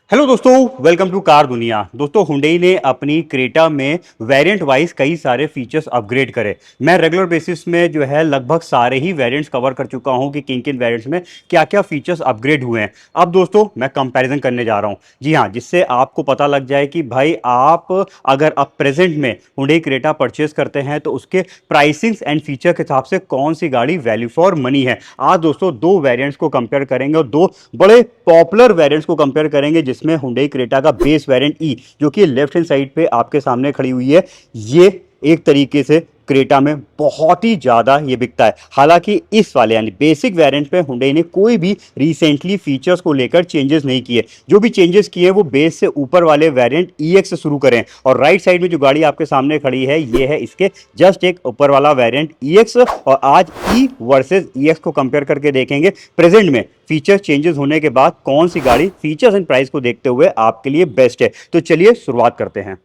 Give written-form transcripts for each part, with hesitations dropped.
Hello दोस्तों, welcome to car दुनिया। दोस्तों, हुंडई ने अपनी क्रेटा में वेरिएंट वाइज कई सारे फीचर्स अपग्रेड करे। मैं रेगुलर बेसिस में जो है लगभग सारे ही वेरिएंट्स कवर कर चुका हूं कि किन किन वेरिएंट्स में क्या क्या फीचर्स अपग्रेड हुए हैं। अब दोस्तों मैं कंपैरिजन करने जा रहा हूं, जी हां, जिससे आपको पता लग जाए कि भाई आप अगर अब प्रेजेंट में हुंडई क्रेटा परचेज करते हैं तो उसके प्राइसिंग्स एंड फीचर के हिसाब से कौन सी गाड़ी वैल्यू फॉर मनी है। आज दोस्तों दो वेरिएंट्स को कंपेयर करेंगे और दो बड़े पॉपुलर वेरिएंट्स को कंपेयर करेंगे, जिसमें हुंडई क्रेटा का बेस वेरिएंट ई, जो कि लेफ्ट हैंड साइड पे आपके सामने खड़ी हुई है, ये एक तरीके से क्रेटा में बहुत ही ज्यादा ये बिकता है। हालांकि इस वाले यानी बेसिक वेरिएंट पे हुंडई ने कोई भी रिसेंटली फीचर्स को लेकर चेंजेस नहीं किए। जो भी चेंजेस किए वो बेस से ऊपर वाले वेरिएंट ईएक्स से शुरू करें। और राइट साइड में जो गाड़ी आपके सामने खड़ी है ये है इसके जस्ट एक ऊपर वाला वेरिएंट ईएक्स। और आज ई वर्सेस ईएक्स को कंपेयर करके देखेंगे प्रेजेंट में फीचर चेंजेस होने के बाद कौन सी गाड़ी फीचर्स एंड प्राइस को देखते हुए आपके लिए बेस्ट है। तो चलिए शुरुआत करते हैं।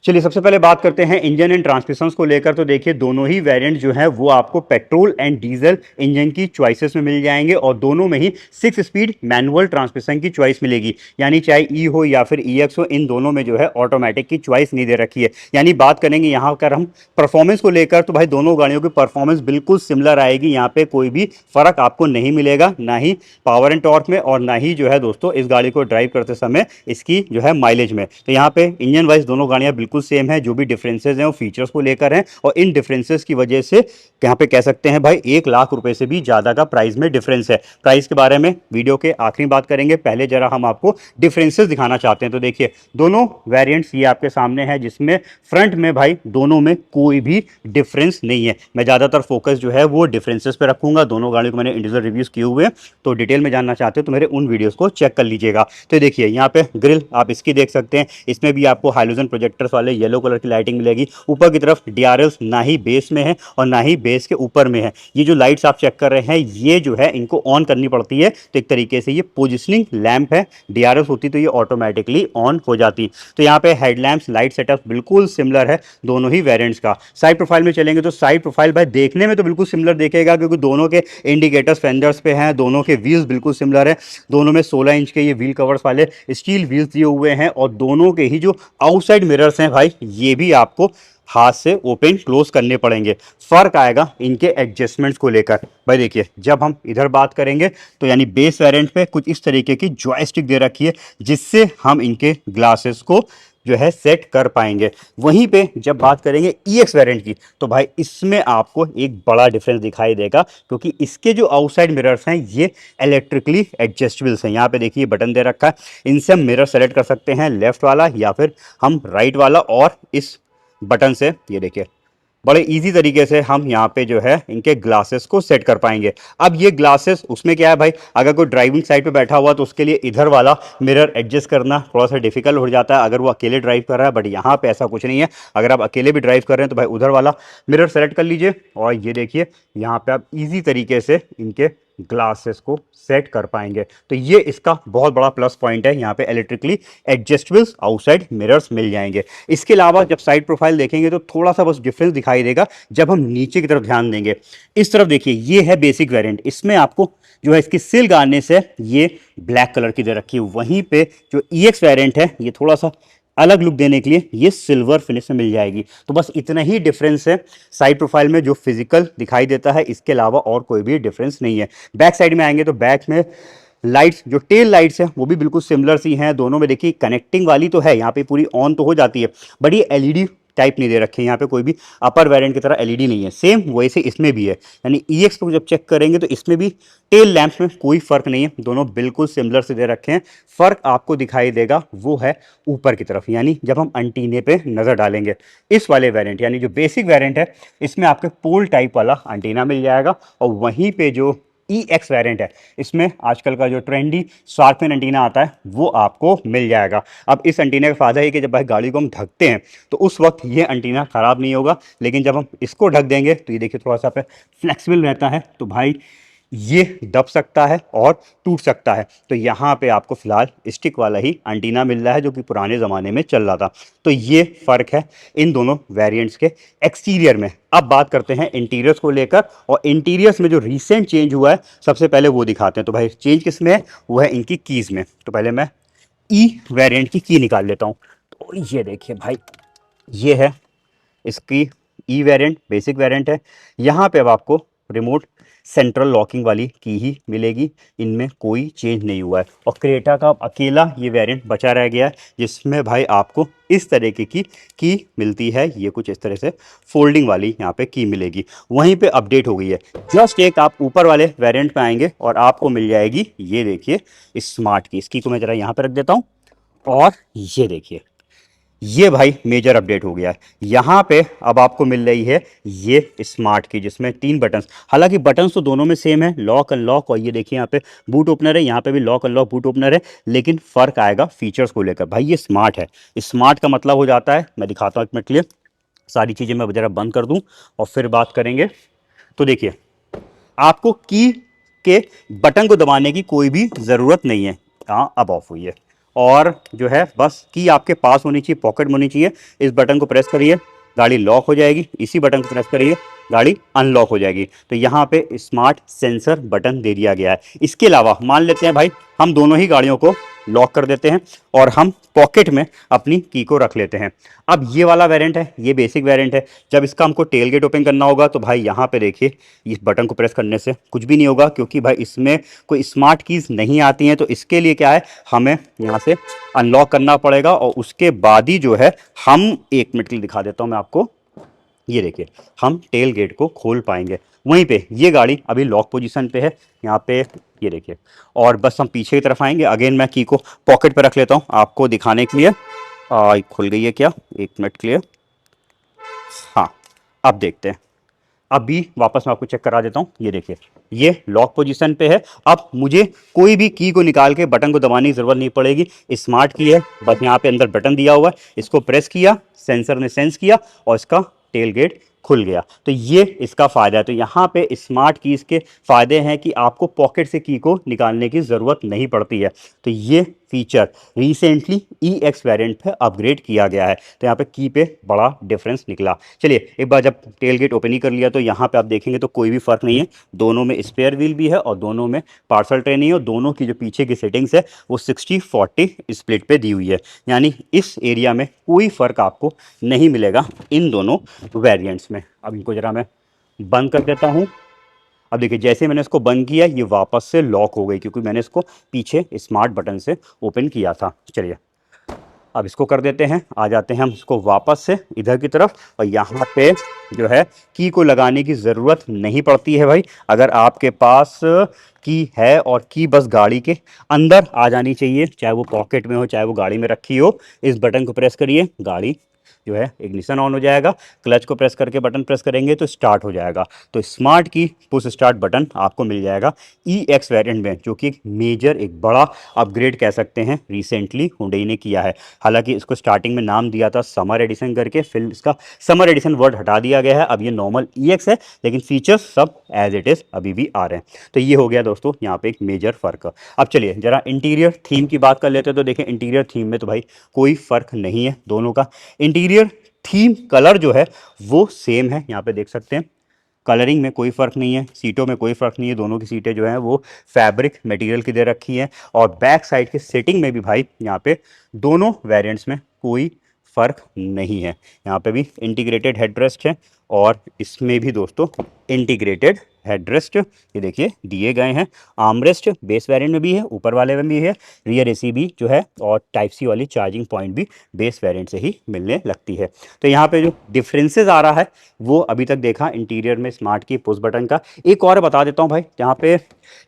चलिए सबसे पहले बात करते हैं इंजन एंड ट्रांसमिशंस को लेकर। तो देखिए दोनों ही वेरिएंट जो है वो आपको पेट्रोल एंड डीजल इंजन की चॉइसेस में मिल जाएंगे और दोनों में ही 6 स्पीड मैनुअल ट्रांसमिशन की चॉइस मिलेगी। यानी चाहे ई हो या फिर ईएक्स हो, इन दोनों में जो है ऑटोमेटिक की चॉइस नहीं दे रखी है। यानी बात करेंगे यहाँ कर हम परफॉर्मेंस को लेकर, तो भाई दोनों गाड़ियों की परफॉर्मेंस बिल्कुल सिमिलर आएगी। यहाँ पे कोई भी फर्क आपको नहीं मिलेगा, ना ही पावर एंड टॉर्क में और ना ही जो है दोस्तों इस गाड़ी को ड्राइव करते समय इसकी जो है माइलेज में। तो यहाँ पे इंजन वाइज दोनों गाड़ियां बिल्कुल सेम है। जो भी डिफरेंसेस हैं वो फीचर्स को लेकर हैं और इन डिफरेंसेस की वजह से यहाँ पे कह सकते हैं भाई 1 लाख रुपए से भी ज्यादा का प्राइस में डिफरेंस है। प्राइस के बारे में वीडियो के आखिरी बात करेंगे, पहले जरा हम आपको डिफरेंसेस दिखाना चाहते हैं। तो देखिए दोनों वेरिएंट्स ये आपके सामने है, जिसमें फ्रंट में भाई दोनों में कोई भी डिफरेंस नहीं है। मैं ज्यादातर फोकस जो है वो डिफरेंसेस पे रखूंगा। दोनों गाड़ियों को मैंने इंडिविजुअल रिव्यूज किए हुए हैं, तो डिटेल में जानना चाहते हो तो मेरे उन वीडियोस को चेक कर लीजिएगा। तो देखिए यहाँ पे ग्रिल आप इसकी देख सकते हैं, इसमें भी आपको हाइलोजन प्रोजेक्टर्स वाले येलो कलर की लाइटिंग मिलेगी। ऊपर की तरफ डीआरएल्स ना ही बेस में है और ना ही बेस के ऊपर में है। ये जो लाइट्स आप चेक कर रहे हैं ये जो है इनको ऑन करनी पड़ती है, तो एक तरीके से ये पोजिशनिंग लैंप है। डीआरएल्स होती तो ये ऑटोमेटिकली ऑन हो जाती। तो यहाँ पे हेडलैम्प्स लाइट सेटअप बिल्कुल सिमिलर है दोनों ही वेरिएंट्स का। साइड प्रोफाइल में चलेंगे तो साइड प्रोफाइल भाई देखने में तो बिल्कुल सिमिलर देखेगा, क्योंकि दोनों के इंडिकेटर्स फेंडर्स पे हैं, दोनों के व्हील्स बिल्कुल सिमिलर है। दोनों में 16 इंच के ये व्हील कवर्स वाले स्टील व्हील्स दिए हुए हैं और दोनों के ही जो आउटसाइड मिरर्स हैं भाई ये भी आपको हाथ से ओपन क्लोज करने पड़ेंगे। फर्क आएगा इनके एडजस्टमेंट्स को लेकर। भाई देखिए जब हम इधर बात करेंगे तो यानी बेस वेरिएंट पे कुछ इस तरीके की जॉयस्टिक दे रखी है, जिससे हम इनके ग्लासेस को जो है सेट कर पाएंगे। वहीं पे जब बात करेंगे ईएक्स वेरिएंट की तो भाई इसमें आपको एक बड़ा डिफरेंस दिखाई देगा, क्योंकि इसके जो आउटसाइड मिरर्स हैं ये इलेक्ट्रिकली एडजस्टेबल्स हैं। यहाँ पे देखिए बटन दे रखा है, इनसे हम मिरर सेलेक्ट कर सकते हैं, लेफ्ट वाला या फिर हम राइट वाला। और इस बटन से ये देखिए बड़े इजी तरीके से हम यहाँ पे जो है इनके ग्लासेस को सेट कर पाएंगे। अब ये ग्लासेस उसमें क्या है भाई, अगर कोई ड्राइविंग साइड पे बैठा हुआ तो उसके लिए इधर वाला मिरर एडजस्ट करना थोड़ा सा डिफिकल्ट हो जाता है अगर वो अकेले ड्राइव कर रहा है। बट यहाँ पे ऐसा कुछ नहीं है, अगर आप अकेले भी ड्राइव कर रहे हैं तो भाई उधर वाला मिरर सेलेक्ट कर लीजिए और ये देखिए यहाँ पे आप इजी तरीके से इनके ग्लासेस को सेट कर पाएंगे। तो ये इसका बहुत बड़ा प्लस पॉइंट है। यहाँ पे इलेक्ट्रिकली एडजस्टेबल्स आउटसाइड मिरर्स मिल जाएंगे। इसके अलावा जब साइड प्रोफाइल देखेंगे तो थोड़ा सा बस डिफरेंस दिखाई देगा जब हम नीचे की तरफ ध्यान देंगे। इस तरफ देखिए ये है बेसिक वेरिएंट, इसमें आपको जो है इसकी सिल गार्निश है ये ब्लैक कलर की दे रखी है। वहीं पे जो ईएक्स वेरिएंट है ये थोड़ा सा अलग लुक देने के लिए ये सिल्वर फिनिश में मिल जाएगी। तो बस इतना ही डिफरेंस है साइड प्रोफाइल में जो फिजिकल दिखाई देता है, इसके अलावा और कोई भी डिफरेंस नहीं है। बैक साइड में आएंगे तो बैक में लाइट्स जो टेल लाइट्स है वो भी बिल्कुल सिमिलर सी हैं। दोनों में देखिए कनेक्टिंग वाली तो है, यहाँ पे पूरी ऑन तो हो जाती है, बट ये एलईडी टाइप नहीं दे रखे हैं। यहाँ पे कोई भी अपर वेरिएंट की तरह एलईडी नहीं है, सेम वैसे इसमें भी है। यानी ईएक्स को जब चेक करेंगे तो इसमें भी टेल लैंप्स में कोई फर्क नहीं है, दोनों बिल्कुल सिमिलर से दे रखे हैं। फर्क आपको दिखाई देगा वो है ऊपर की तरफ, यानी जब हम एंटीने पे नजर डालेंगे। इस वाले वेरिएंट यानी जो बेसिक वेरिएंट है इसमें आपके पोल टाइप वाला एंटीना मिल जाएगा और वहीं पे जो ई एक्स वेरिएंट है इसमें आजकल का जो ट्रेंडी शार्पन एंटीना आता है वो आपको मिल जाएगा। अब इस एंटीना का फायदा है कि जब भाई गाड़ी को हम ढकते हैं तो उस वक्त ये एंटीना खराब नहीं होगा, लेकिन जब हम इसको ढक देंगे तो ये देखिए थोड़ा सा पे फ्लेक्सिबल रहता है, तो भाई ये दब सकता है और टूट सकता है। तो यहाँ पे आपको फिलहाल स्टिक वाला ही एंटीना मिल रहा है जो कि पुराने ज़माने में चल रहा था। तो ये फ़र्क है इन दोनों वेरिएंट्स के एक्सटीरियर में। अब बात करते हैं इंटीरियर्स को लेकर, और इंटीरियर्स में जो रीसेंट चेंज हुआ है सबसे पहले वो दिखाते हैं। तो भाई चेंज किस में है, वो है इनकी कीज़ में। तो पहले मैं ई वेरिएंट की निकाल लेता हूँ। तो ये देखिए भाई, ये है इसकी ई वेरिएंट, बेसिक वेरिएंट है। यहाँ पे अब आपको रिमोट सेंट्रल लॉकिंग वाली की ही मिलेगी, इनमें कोई चेंज नहीं हुआ है। और क्रेटा का अकेला ये वेरिएंट बचा रह गया है जिसमें भाई आपको इस तरीके की मिलती है। ये कुछ इस तरह से फोल्डिंग वाली यहाँ पे की मिलेगी, वहीं पे अपडेट हो गई है। जस्ट एक आप ऊपर वाले वेरिएंट पे आएंगे और आपको मिल जाएगी, ये देखिए स्मार्ट की। इसकी को मैं जरा यहाँ पे रख देता हूँ, और ये देखिए, ये भाई मेजर अपडेट हो गया है। यहाँ पे अब आपको मिल रही है ये स्मार्ट की, जिसमें 3 बटन्स, हालांकि बटन्स तो दोनों में सेम है, लॉक अनलॉक। और ये देखिए यहाँ पे बूट ओपनर है, यहाँ पे भी लॉक अनलॉक बूट ओपनर है, लेकिन फ़र्क आएगा फीचर्स को लेकर। भाई ये स्मार्ट है, स्मार्ट का मतलब हो जाता है, मैं दिखाता हूँ एक मिनट के लिए, सारी चीज़ें मैं ज़रा बंद कर दूँ और फिर बात करेंगे। तो देखिए, आपको की के बटन को दबाने की कोई भी ज़रूरत नहीं है। हाँ, अब ऑफ हुई है। और जो है बस की आपके पास होनी चाहिए, पॉकेट में होनी चाहिए। इस बटन को प्रेस करिए, गाड़ी लॉक हो जाएगी। इसी बटन को प्रेस करिए, गाड़ी अनलॉक हो जाएगी। तो यहाँ पे स्मार्ट सेंसर बटन दे दिया गया है। इसके अलावा मान लेते हैं भाई हम दोनों ही गाड़ियों को लॉक कर देते हैं और हम पॉकेट में अपनी की को रख लेते हैं। अब ये वाला वेरिएंट है, ये बेसिक वेरिएंट है। जब इसका हमको टेल गेट ओपन करना होगा तो भाई यहाँ पे देखिए, इस बटन को प्रेस करने से कुछ भी नहीं होगा, क्योंकि भाई इसमें कोई स्मार्ट कीज नहीं आती हैं। तो इसके लिए क्या है, हमें यहाँ से अनलॉक करना पड़ेगा और उसके बाद ही जो है हम, 1 मिनट के लिए दिखा देता हूँ मैं आपको, ये देखिए हम टेल गेट को खोल पाएंगे। वहीं पे ये गाड़ी अभी लॉक पोजीशन पे है, यहाँ पे ये देखिए। और बस हम पीछे की तरफ आएंगे, अगेन मैं की को पॉकेट पे रख लेता हूँ आपको दिखाने के लिए। खुल गई है क्या, 1 मिनट के लिए। हाँ, अब देखते हैं। अभी वापस मैं आपको चेक करा देता हूँ, ये देखिए ये लॉक पोजीशन पे है। अब मुझे कोई भी की को निकाल के बटन को दबाने की जरूरत नहीं पड़ेगी, स्मार्ट की है। बस यहाँ पे अंदर बटन दिया हुआ है, इसको प्रेस किया, सेंसर ने सेंस किया और इसका टेल गेट खुल गया। तो ये इसका फ़ायदा है। तो यहाँ पे स्मार्ट कीज़ के फ़ायदे हैं कि आपको पॉकेट से की को निकालने की ज़रूरत नहीं पड़ती है। तो ये फीचर रिसेंटली ई एक्स वेरियंट पे अपग्रेड किया गया है। तो यहाँ पे की पे बड़ा डिफरेंस निकला। चलिए एक बार जब टेल गेट ओपन ही कर लिया तो यहाँ पे आप देखेंगे तो कोई भी फ़र्क नहीं है। दोनों में स्पेयर व्हील भी है और दोनों में पार्सल ट्रे नहीं है। और दोनों की जो पीछे की सेटिंग्स है वो 60-40 स्प्लिट पे दी हुई है, यानी इस एरिया में कोई फ़र्क आपको नहीं मिलेगा इन दोनों वेरिएंट्स में। अब इनको ज़रा मैं बंद कर देता हूँ। अब देखिए जैसे मैंने इसको बंद किया ये वापस से लॉक हो गई, क्योंकि मैंने इसको पीछे स्मार्ट बटन से ओपन किया था। चलिए अब इसको कर देते हैं, आ जाते हैं हम इसको वापस से इधर की तरफ। और यहाँ पे जो है की को लगाने की ज़रूरत नहीं पड़ती है भाई। अगर आपके पास की है और की बस गाड़ी के अंदर आ जानी चाहिए, चाहे वो पॉकेट में हो चाहे वो गाड़ी में रखी हो। इस बटन को प्रेस करिए, गाड़ी जो है इग्निशन ऑन हो जाएगा। क्लच को प्रेस करके बटन प्रेस करेंगे तो स्टार्ट हो जाएगा। तो स्मार्ट की पुश स्टार्ट बटन आपको मिल जाएगा ई एक्स वेरिएंट में, जो कि एक मेजर, एक बड़ा अपग्रेड कह सकते हैं रिसेंटली हुंडई ने किया है। हालांकि इसको स्टार्टिंग में नाम दिया था समर एडिशन करके, फिर इसका समर एडिशन वर्ड हटा दिया गया है। अब ये नॉर्मल ई एक्स है, लेकिन फीचर्स सब एज इट इज़ अभी भी आ रहे हैं। तो ये हो गया दोस्तों यहाँ पे एक मेजर फ़र्क। अब चलिए ज़रा इंटीरियर थीम की बात कर लेते हैं। तो देखें इंटीरियर थीम में तो भाई कोई फ़र्क नहीं है दोनों का। इंटीरियर थीम कलर जो है वो सेम है, यहाँ पे देख सकते हैं। कलरिंग में कोई फ़र्क नहीं है, सीटों में कोई फ़र्क नहीं है। दोनों की सीटें जो हैं वो फैब्रिक मटेरियल की दे रखी हैं। और बैक साइड के सेटिंग में भी भाई यहाँ पे दोनों वेरिएंट्स में कोई फ़र्क नहीं है। यहाँ पे भी इंटीग्रेटेड हेडरेस्ट है और इसमें भी दोस्तों इंटीग्रेटेड हेडरेस्ट ये देखिए दिए गए हैं। आर्मरेस्ट बेस वेरिएंट में भी है, ऊपर वाले में भी है। रियर एसी भी जो है और टाइप सी वाली चार्जिंग पॉइंट भी बेस वेरिएंट से ही मिलने लगती है। तो यहाँ पे जो डिफरेंसेस आ रहा है वो अभी तक देखा इंटीरियर में स्मार्ट की पुश बटन का। एक और बता देता हूँ भाई, यहाँ पे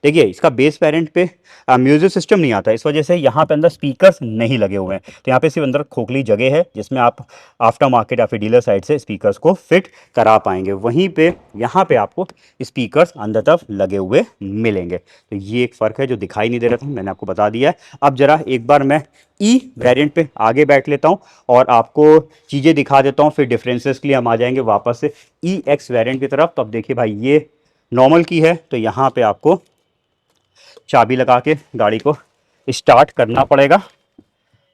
देखिए इसका बेस वेरिएंट पे म्यूजिक सिस्टम नहीं आता, इस वजह से यहाँ पे अंदर स्पीकर्स नहीं लगे हुए हैं। तो यहाँ पे सिर्फ अंदर खोखली जगह है जिसमें आप आफ्टर मार्केट या फिर डीलर साइड से स्पीकर्स को फिट करा पाएंगे। वहीं पे यहाँ पे आपको स्पीकर्स अंदर तरफ लगे हुए मिलेंगे। तो ये एक फ़र्क है जो दिखाई नहीं दे रहा था, मैंने आपको बता दिया है। अब जरा एक बार मैं ई वेरिएंट पे आगे बैठ लेता हूँ और आपको चीज़ें दिखा देता हूँ, फिर डिफरेंसेस के लिए हम आ जाएंगे वापस से ई एक्स वेरिएंट की तरफ। तो अब देखिए भाई ये नॉर्मल की है, तो यहाँ पे आपको चाबी लगा के गाड़ी को स्टार्ट करना पड़ेगा।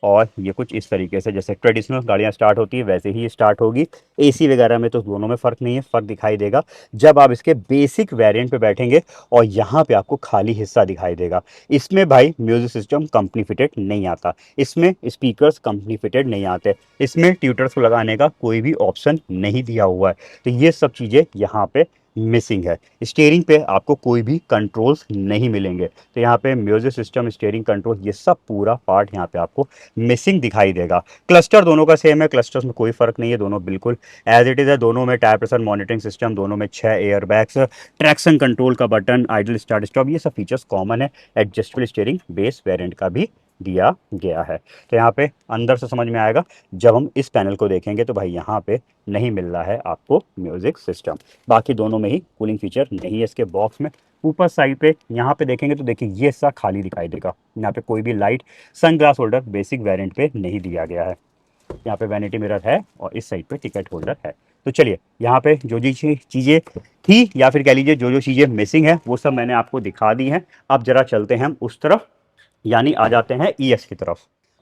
और ये कुछ इस तरीके से जैसे ट्रेडिशनल गाड़ियाँ स्टार्ट होती है वैसे ही स्टार्ट होगी। एसी वगैरह में तो दोनों में फ़र्क नहीं है, फ़र्क दिखाई देगा जब आप इसके बेसिक वेरिएंट पे बैठेंगे और यहाँ पे आपको खाली हिस्सा दिखाई देगा। इसमें भाई म्यूजिक सिस्टम कंपनी फिटेड नहीं आता, इसमें स्पीकर्स कंपनी फिटेड नहीं आते, इसमें ट्यूटर्स को लगाने का कोई भी ऑप्शन नहीं दिया हुआ है। तो ये सब चीज़ें यहाँ पे मिसिंग है। स्टीयरिंग पे आपको कोई भी कंट्रोल्स नहीं मिलेंगे, तो यहाँ पे म्यूजिक सिस्टम, स्टीयरिंग कंट्रोल, ये सब पूरा पार्ट यहाँ पे आपको मिसिंग दिखाई देगा। क्लस्टर दोनों का सेम है, क्लस्टर्स में कोई फर्क नहीं है, दोनों बिल्कुल एज इट इज़ है। दोनों में टायर प्रेशर मॉनिटरिंग सिस्टम, दोनों में 6 एयर बैग्स, ट्रैक्शन कंट्रोल का बटन, आइडल स्टार्ट स्टॉप, ये सब फीचर्स कॉमन है। एडजस्टेबल स्टीयरिंग बेस वेरिएंट का भी दिया गया है। तो यहाँ पे अंदर से समझ में आएगा जब हम इस पैनल को देखेंगे तो भाई यहाँ पे नहीं मिल रहा है आपको म्यूजिक सिस्टम। बाकी दोनों में ही कूलिंग फीचर नहीं है इसके बॉक्स में। ऊपर साइड पे यहाँ पे देखेंगे तो देखिए ये सा खाली दिखाई देगा, यहाँ पे कोई भी light, sunglass holder basic variant पे नहीं दिया गया है। यहाँ पे वैनिटी मिरर है और इस साइड पे टिकट होल्डर है। तो चलिए यहाँ पे जो जो चीज़ें थी या फिर कह लीजिए जो जो चीज़ें मिसिंग है वो सब मैंने आपको दिखा दी हैं। अब जरा चलते हैं हम उस तरफ, यानी आ जाते हैं ईएक्स की तरफ।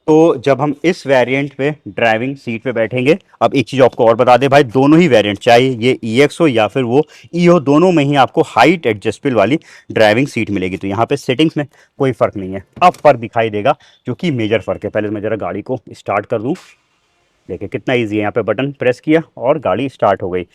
तो जब हम इस वेरिएंट पे ड्राइविंग सीट पे बैठेंगे, अब एक चीज़ आपको और बता दें भाई, दोनों ही वेरिएंट चाहे ये ईएक्स हो या फिर वो ई हो, दोनों में ही आपको हाइट एडजस्टेबल वाली ड्राइविंग सीट मिलेगी। तो यहाँ पे सेटिंग्स में कोई फ़र्क नहीं है। अब फ़र्क दिखाई देगा जो कि मेजर फ़र्क है। पहले मैं ज़रा गाड़ी को स्टार्ट कर दूँ, देखिए कितना ईजी है, यहाँ पे बटन प्रेस किया और गाड़ी स्टार्ट हो गई।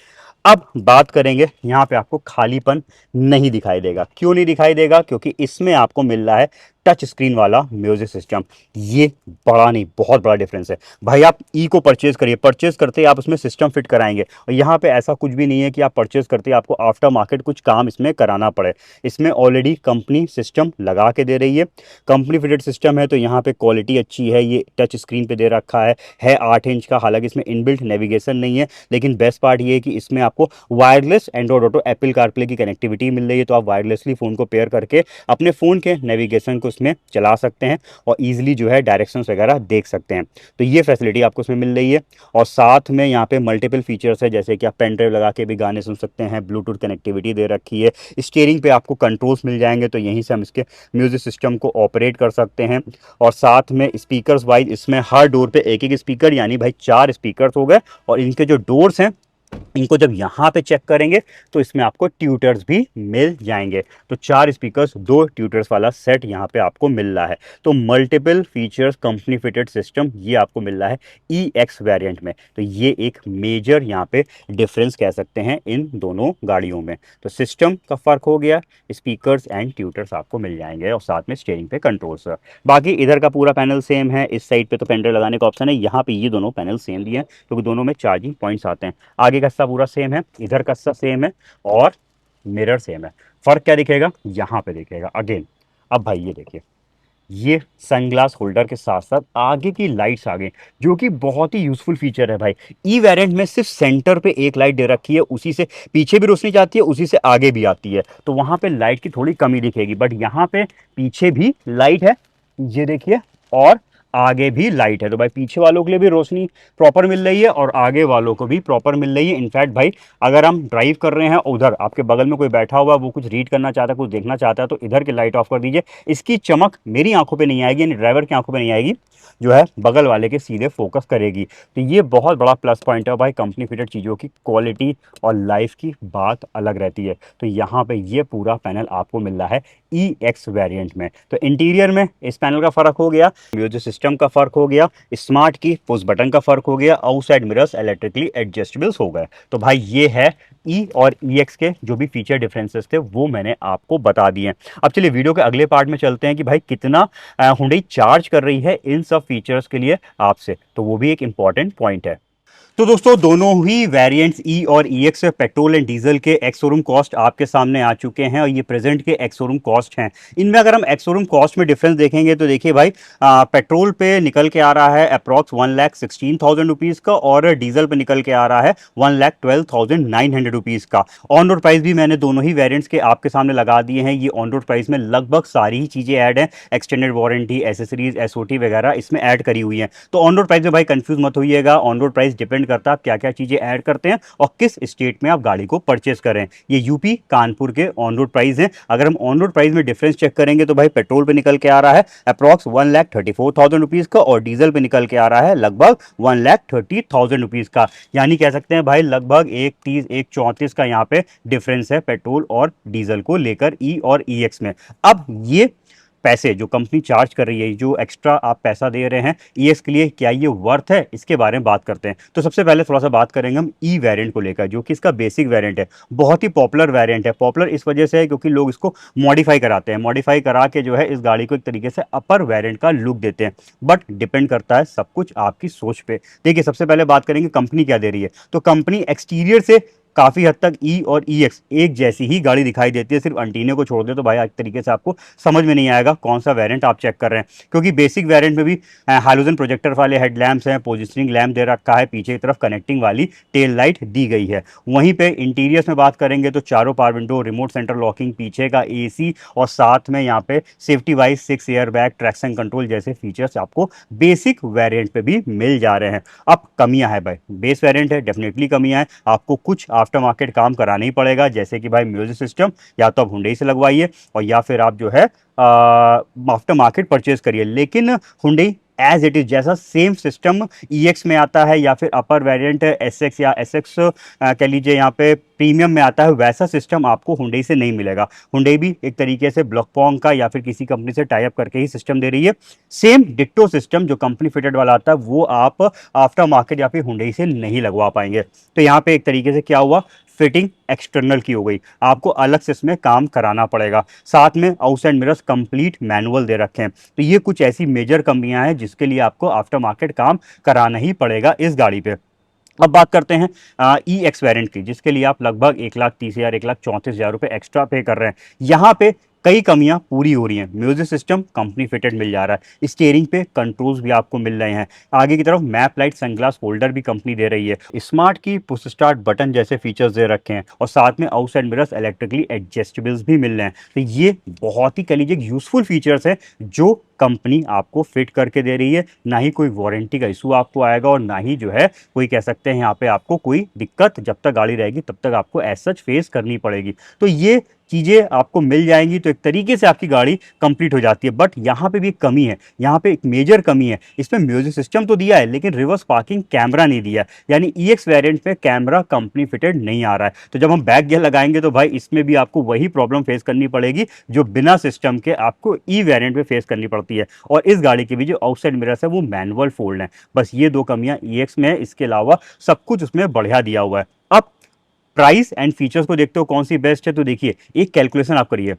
अब बात करेंगे, यहाँ पे आपको खालीपन नहीं दिखाई देगा। क्यों नहीं दिखाई देगा? क्योंकि इसमें आपको मिल रहा है टच स्क्रीन वाला म्यूजिक सिस्टम। ये बड़ा नहीं, बहुत बड़ा डिफरेंस है भाई। आप ई को परचेज करिए, परचेज करते ही आप उसमें सिस्टम फिट कराएंगे, और यहाँ पे ऐसा कुछ भी नहीं है कि आप परचेज करते ही आपको आफ्टर मार्केट कुछ काम इसमें कराना पड़े। इसमें ऑलरेडी कंपनी सिस्टम लगा के दे रही है, कंपनी फिटेड सिस्टम है, तो यहाँ पे क्वालिटी अच्छी है। ये टच स्क्रीन पे दे रखा है 8 इंच का। हालांकि इसमें इनबिल्ट नेविगेशन नहीं है, लेकिन बेस्ट पार्ट ये है कि इसमें आपको wireless Android auto Apple CarPlay की कनेक्टिविटी मिल रही है। तो आप वायरलेसली फ़ोन को पेयर करके अपने फ़ोन के नेविगेशन को इसमें चला सकते हैं और ईजिली जो है डायरेक्शंस वगैरह देख सकते हैं। तो ये फैसिलिटी आपको इसमें मिल रही है। और साथ में यहाँ पे मल्टीपल फीचर्स है, जैसे कि आप पेन ड्राइव लगा के भी गाने सुन सकते हैं, ब्लूटूथ कनेक्टिविटी दे रखी है, स्टीयरिंग पे आपको कंट्रोल्स मिल जाएंगे, तो यहीं से हम इसके म्यूजिक सिस्टम को ऑपरेट कर सकते हैं। और साथ में स्पीकर्स वाइज इसमें हर डोर पे एक एक स्पीकर, यानी भाई 4 स्पीकर हो गए। और इनके जो डोर्स हैं इनको जब यहाँ पे चेक करेंगे तो इसमें आपको ट्यूटर्स भी मिल जाएंगे। तो 4 स्पीकर्स, 2 ट्यूटर्स वाला सेट यहाँ पे आपको मिल रहा है। तो multiple features company fitted system ये आपको मिल रहा है ई एक्स वेरियंट में। तो ये एक मेजर यहाँ पे डिफरेंस कह सकते हैं इन दोनों गाड़ियों में। तो सिस्टम का फ़र्क हो गया, स्पीकर्स एंड ट्यूटर्स आपको मिल जाएंगे और साथ में स्टीयरिंग पे कंट्रोल्स। बाकी इधर का पूरा पैनल सेम है। इस साइड पे तो पेन ड्राइव लगाने का ऑप्शन है, यहाँ पे ये दोनों पैनल सेम दिए हैं क्योंकि दोनों में चार्जिंग पॉइंट्स आते हैं। आगे का हिस्सा पूरा सेम है, इधर का हिस्सा सेम है और मिरर सेम है। फर्क क्या दिखेगा? यहाँ पे दिखेगा अगेन। अब भाई ये देखिए, ये सनग्लास होल्डर के साथ साथ आगे की लाइट्स आ गई, जो कि बहुत ही यूजफुल फीचर है भाई। ई वेरिएंट में सिर्फ सेंटर पे एक लाइट दे रखी है, उसी से पीछे भी रोशनी जाती है, उसी से आगे भी आती है, तो वहां पे लाइट की थोड़ी कमी दिखेगी। बट यहाँ पे पीछे भी लाइट है, ये देखिए, और आगे भी लाइट है। तो भाई पीछे वालों के लिए भी रोशनी प्रॉपर मिल रही है और आगे वालों को भी प्रॉपर मिल रही है। इनफैक्ट भाई अगर हम ड्राइव कर रहे हैं, उधर आपके बगल में कोई बैठा हुआ, वो कुछ रीड करना चाहता है, कुछ देखना चाहता है, तो इधर की लाइट ऑफ कर दीजिए। इसकी चमक मेरी आंखों पे नहीं आएगी, यानी ड्राइवर की आंखों पे नहीं आएगी, जो है बगल वाले के सीधे फोकस करेगी। तो ये बहुत बड़ा प्लस पॉइंट है भाई। कंपनी फिटेड चीज़ों की क्वालिटी और लाइफ की बात अलग रहती है। तो यहाँ पे ये पूरा पैनल आपको मिल रहा है ई एक्स वेरियंट में। तो इंटीरियर में इस पैनल का फ़र्क हो गया, म्यूजिक सिस्टम का फ़र्क हो गया, स्मार्ट की पुश बटन का फ़र्क हो गया, आउटसाइड मिरर्स इलेक्ट्रिकली एडजस्टेबल्स हो गए। तो भाई ये है ई और ई एक्स के जो भी फीचर डिफरेंसेस थे वो मैंने आपको बता दिए। अब चलिए वीडियो के अगले पार्ट में चलते हैं कि भाई कितना हुंडई चार्ज कर रही है इन सब फीचर्स के लिए आपसे, तो वो भी एक इंपॉर्टेंट पॉइंट है। तो दोस्तों दोनों ही वेरिएंट्स ई और ई एक्स पेट्रोल एंड डीजल के एक्स शोरूम कॉस्ट आपके सामने आ चुके हैं और ये प्रेजेंट के एक्स शोरूम कॉस्ट हैं। इनमें अगर हम एक्स शोरूम कॉस्ट में डिफरेंस देखेंगे तो देखिए भाई, पेट्रोल पे निकल के आ रहा है अप्रॉक्स 1,16,000 रुपीज़ का, और डीजल पे निकल के आ रहा है 1,12,900 रुपीज़ का। ऑन रोड प्राइस भी मैंने दोनों ही वेरियंट्स के आपके सामने लगा दिए हैं। ये ऑन रोड प्राइस में लगभग सारी ही चीज़ें ऐड हैं, एक्सटेंडेड वारंटी, एसेसरीज, एसओटी वगैरह इसमें ऐड करी हुई हैं। तो ऑन रोड प्राइस में भाई कंफ्यूज मत होइएगा, on road price depend depend करता है आप क्या क्या चीज़ें ऐड करते हैं और किस स्टेट में आप गाड़ी को परचेस करें। ये यूपी कानपुर के ऑन रोड प्राइस हैं। अगर हम ऑन रोड प्राइस में डिफरेंस चेक करेंगे तो भाई पेट्रोल पे निकल के आ रहा है अप्रॉक्स 1,34,000 रुपीज़ का और डीजल पे निकल के आ रहा है लगभग 1,30,000 रुपीज़ का। यानी कह सकते हैं भाई लगभग 1,30 1,34 का यहाँ पे डिफरेंस है पेट्रोल और डीजल को लेकर ई और ई एक्स में। अब ये पैसे जो कंपनी चार्ज कर रही है, जो एक्स्ट्रा आप पैसा दे रहे हैं ईएक्स के लिए, क्या ये वर्थ है, इसके बारे में बात करते हैं। तो सबसे पहले थोड़ा सा बात करेंगे हम ई वेरिएंट को लेकर, जो कि इसका बेसिक वेरिएंट है। बहुत ही पॉपुलर वेरिएंट है। पॉपुलर इस वजह से है क्योंकि लोग इसको मॉडिफाई कराते हैं, मॉडिफाई करा के जो है इस गाड़ी को एक तरीके से अपर वेरिएंट का लुक देते हैं। बट डिपेंड करता है सब कुछ आपकी सोच पे। देखिए सबसे पहले बात करेंगे कंपनी क्या दे रही है। तो कंपनी एक्सटीरियर से काफी हद तक ई और ई एक्स एक जैसी ही गाड़ी दिखाई देती है, सिर्फ अंटीने को छोड़ दे तो भाई एक तरीके से आपको समझ में नहीं आएगा कौन सा वेरिएंट आप चेक कर रहे हैं, क्योंकि बेसिक वेरिएंट में भी हाइलोजन प्रोजेक्टर वाले हेडलैम्प्स हैं, पोजिशनिंग लैम्प दे रखा है, पीछे की तरफ कनेक्टिंग वाली टेल लाइट दी गई है। वहीं पे इंटीरियर्स में बात करेंगे तो चारों power window, remote centre locking, पीछे का एसी और साथ में यहाँ पे safety wise 6 air bag, traction control जैसे फीचर्स आपको बेसिक वेरिएंट पे भी मिल जा रहे हैं। अब कमियां है भाई, बेस वेरिएंट है, डेफिनेटली कमियां है, आपको कुछ आफ्टर मार्केट काम कराना ही पड़ेगा, जैसे कि भाई म्यूजिक सिस्टम या तो आप हुंडई से लगवाइए और या फिर आप जो है आफ्टर मार्केट परचेज करिए। लेकिन हुंडई एज इट इज जैसा सेम सिस्टम ईएक्स में आता है या फिर अपर वेरिएंट एसएक्स या एसएक्स कह लीजिए यहाँ पे प्रीमियम में आता है, वैसा सिस्टम आपको हुंडई से नहीं मिलेगा। हुंडई भी एक तरीके से ब्लॉकपॉन्ग का या फिर किसी कंपनी से टाई अप करके ही सिस्टम दे रही है। सेम डिट्टो सिस्टम जो कंपनी फिटेड वाला आता है वो आप आफ्टर मार्केट या फिर हुंडई से नहीं लगवा पाएंगे। तो यहाँ पे एक तरीके से क्या हुआ, फिटिंग एक्सटर्नल की हो गई, आपको अलग से इसमें काम कराना पड़ेगा। साथ में आउटसाइड मिरर्स कंप्लीट मैनुअल दे रखे हैं। तो ये कुछ ऐसी मेजर कमियां हैं जिसके लिए आपको आफ्टर मार्केट काम कराना ही पड़ेगा इस गाड़ी पे। अब बात करते हैं ई एक्स वेरिएंट की, जिसके लिए आप लगभग 1,30,000 1,34,000 रुपये एक्स्ट्रा पे कर रहे हैं। यहाँ पे कई कमियां पूरी हो रही हैं। म्यूजिक सिस्टम कंपनी फिटेड मिल जा रहा है, स्टीयरिंग पे कंट्रोल्स भी आपको मिल रहे हैं, आगे की तरफ मैप लाइट सनग्लास होल्डर भी कंपनी दे रही है, स्मार्ट की पुश स्टार्ट बटन जैसे फीचर्स दे रखे हैं और साथ में आउटसाइड मिरर्स इलेक्ट्रिकली एडजस्टेबल्स भी मिल रहे हैं। तो ये बहुत ही कह लीजिए यूजफुल फीचर्स है जो कंपनी आपको फिट करके दे रही है। ना ही कोई वारंटी का इशू आपको आएगा और ना ही जो है कोई कह सकते हैं यहाँ पे आपको कोई दिक्कत, जब तक गाड़ी रहेगी तब तक आपको एज सच फेस करनी पड़ेगी। तो ये चीज़ें आपको मिल जाएंगी तो एक तरीके से आपकी गाड़ी कंप्लीट हो जाती है। बट यहाँ पे भी एक कमी है, यहाँ पे एक मेजर कमी है। इसमें म्यूजिक सिस्टम तो दिया है लेकिन रिवर्स पार्किंग कैमरा नहीं दिया, यानी ईएक्स वेरिएंट में कैमरा कंपनी फिटेड नहीं आ रहा है। तो जब हम बैक गियर लगाएंगे तो भाई इसमें भी आपको वही प्रॉब्लम फेस करनी पड़ेगी जो बिना सिस्टम के आपको ई वेरिएंट में फेस करनी पड़ती है। और इस गाड़ी के भी जो आउटसाइड मिरर्स है वो मैनुअल फोल्ड है। बस ये दो कमियां ईएक्स में है, इसके अलावा सब कुछ उसमें बढ़िया दिया हुआ है। अब प्राइस एंड फीचर्स को देखते हो कौन सी बेस्ट है, तो देखिए एक कैलकुलेशन आप करिए।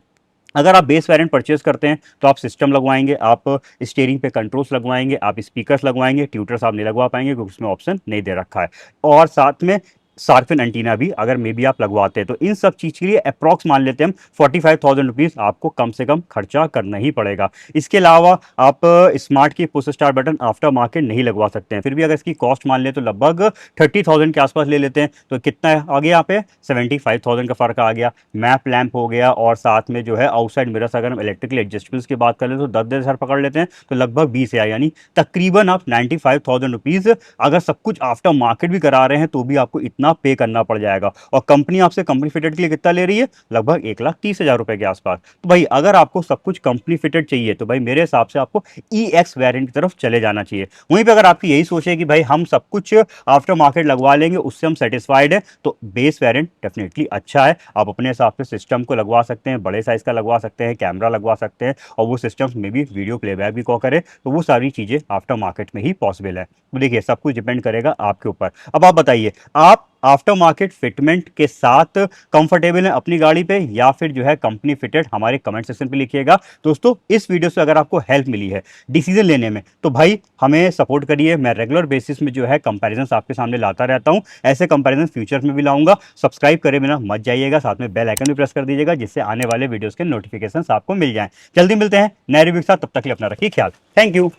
अगर आप बेस वेरिएंट परचेज करते हैं तो आप सिस्टम लगवाएंगे, आप स्टीयरिंग पे कंट्रोल्स लगवाएंगे, आप स्पीकर्स लगवाएंगे, ट्यूटर्स आप नहीं लगवा पाएंगे क्योंकि उसमें ऑप्शन नहीं दे रखा है। और साथ में शार्क एंटीना भी अगर मे बी आप लगवाते हैं तो इन सब चीज़ के लिए अप्रॉक्स मान लेते हैं हम 45,000 रुपीज़ आपको कम से कम खर्चा करना ही पड़ेगा। इसके अलावा आप स्मार्ट की push start button after market नहीं लगवा सकते हैं। फिर भी अगर इसकी कॉस्ट मान ले तो लगभग 30,000 के आसपास ले लेते हैं तो कितना आ गया यहाँ पे 75,000 का फर्क आ गया। मैप लैंप हो गया और साथ में जो है आउटसाइड मिरर्स अगर हम इलेक्ट्रिकल एडजस्टेबल्स की बात कर ले तो 10,000 पकड़ लेते हैं तो लगभग 20,000, यानी तकरीबन आप 95,000 रुपीज़ अगर सब कुछ आफ्टर मार्केट भी करा रहे हैं तो भी आपको इतना पे करना पड़ जाएगा। और कंपनी आपसे कंपनी फिटेड के लिए कितना ले रही है, लगभग 1,30,000 रुपए के आसपास। तो भाई अगर आपको सब कुछ कंपनी फिटेड चाहिए तो भाई मेरे हिसाब से आपको ई एक्स वेरिएंट की तरफ चले जाना चाहिए। वहीं पे अगर आपकी यही सोच है कि भाई हम सब कुछ आफ्टर मार्केट लगवा लेंगे उससे हम सेटिस्फाइड है, तो बेस वेरिएंट डेफिनेटली अच्छा है। आप अपने हिसाब से सिस्टम को लगवा सकते हैं, बड़े साइज का लगवा सकते हैं, कैमरा लगवा सकते हैं और वो सिस्टम में भी वीडियो प्लेबैक भी को करे, तो वो सारी चीजें आफ्टर मार्केट में ही पॉसिबल है। तो देखिए सब कुछ डिपेंड करेगा आपके ऊपर। अब आप बताइए, आप आफ्टर मार्केट फिटमेंट के साथ कंफर्टेबल है अपनी गाड़ी पे या फिर जो है कंपनी फिटेड, हमारे कमेंट सेक्शन पे लिखिएगा। दोस्तों इस वीडियो से अगर आपको हेल्प मिली है डिसीजन लेने में तो भाई हमें सपोर्ट करिए। मैं रेगुलर बेसिस में जो है कंपैरिजंस आपके सामने लाता रहता हूं, ऐसे कंपैरिजन फ्यूचर में भी लाऊंगा। सब्सक्राइब करे बिना मत जाइएगा, साथ में बेल आइकन भी प्रेस कर दीजिएगा जिससे आने वाले वीडियोस के नोटिफिकेशन आपको मिल जाए। जल्दी मिलते हैं नए रिव्यू के साथ, तब तक के लिए अपना रखिए ख्याल। Thank you.